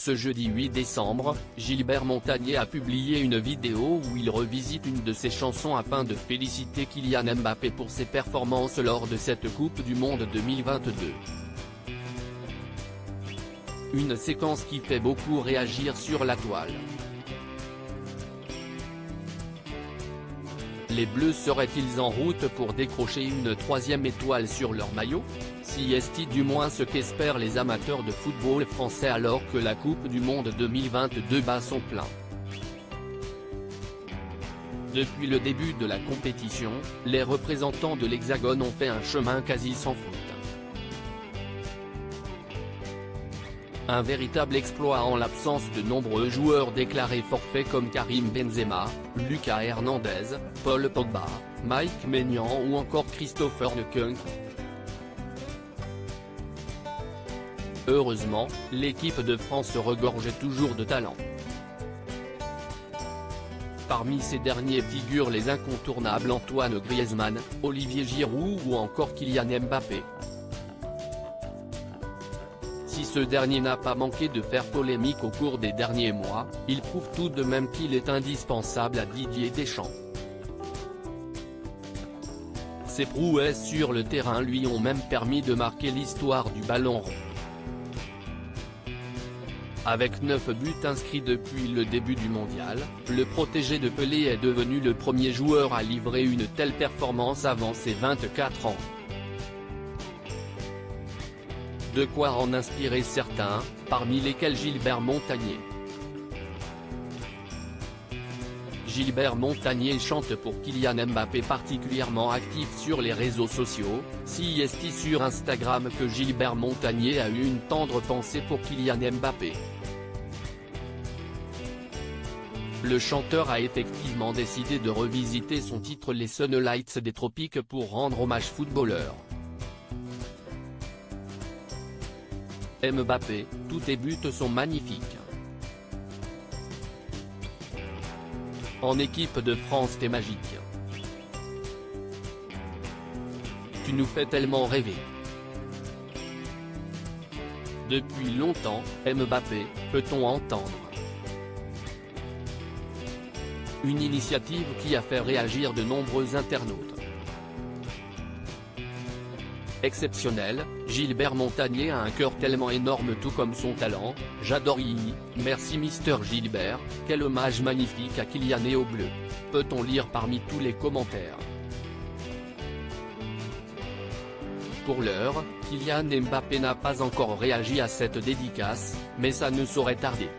Ce jeudi 8 décembre, Gilbert Montagné a publié une vidéo où il revisite une de ses chansons afin de féliciter Kylian Mbappé pour ses performances lors de cette Coupe du Monde 2022. Une séquence qui fait beaucoup réagir sur la toile. Les Bleus seraient-ils en route pour décrocher une troisième étoile sur leur maillot? Si est du moins ce qu'espèrent les amateurs de football français alors que la Coupe du Monde 2022 bat son plein. Depuis le début de la compétition, les représentants de l'Hexagone ont fait un chemin quasi sans faute. Un véritable exploit en l'absence de nombreux joueurs déclarés forfaits comme Karim Benzema, Lucas Hernandez, Paul Pogba, Mike Maignan ou encore Christopher Nkunku. Heureusement, l'équipe de France regorge toujours de talent. Parmi ces derniers figurent les incontournables Antoine Griezmann, Olivier Giroud ou encore Kylian Mbappé. Si ce dernier n'a pas manqué de faire polémique au cours des derniers mois, il prouve tout de même qu'il est indispensable à Didier Deschamps. Ses prouesses sur le terrain lui ont même permis de marquer l'histoire du ballon rond. Avec 9 buts inscrits depuis le début du mondial, le protégé de Pelé est devenu le premier joueur à livrer une telle performance avant ses 24 ans. De quoi en inspirer certains, parmi lesquels Gilbert Montagné. Gilbert Montagné chante pour Kylian Mbappé, particulièrement actif sur les réseaux sociaux. Si est sur Instagram que Gilbert Montagné a eu une tendre pensée pour Kylian Mbappé. Le chanteur a effectivement décidé de revisiter son titre Les Sunlights des Tropiques pour rendre hommage footballeur. Mbappé, tous tes buts sont magnifiques. En équipe de France t'es magique. Tu nous fais tellement rêver. Depuis longtemps, Mbappé, peut-on entendre? Une initiative qui a fait réagir de nombreux internautes. Exceptionnel, Gilbert Montagné a un cœur tellement énorme tout comme son talent, j'adore merci Mister Gilbert, quel hommage magnifique à Kylian et aux Bleus, peut-on lire parmi tous les commentaires. Pour l'heure, Kylian Mbappé n'a pas encore réagi à cette dédicace, mais ça ne saurait tarder.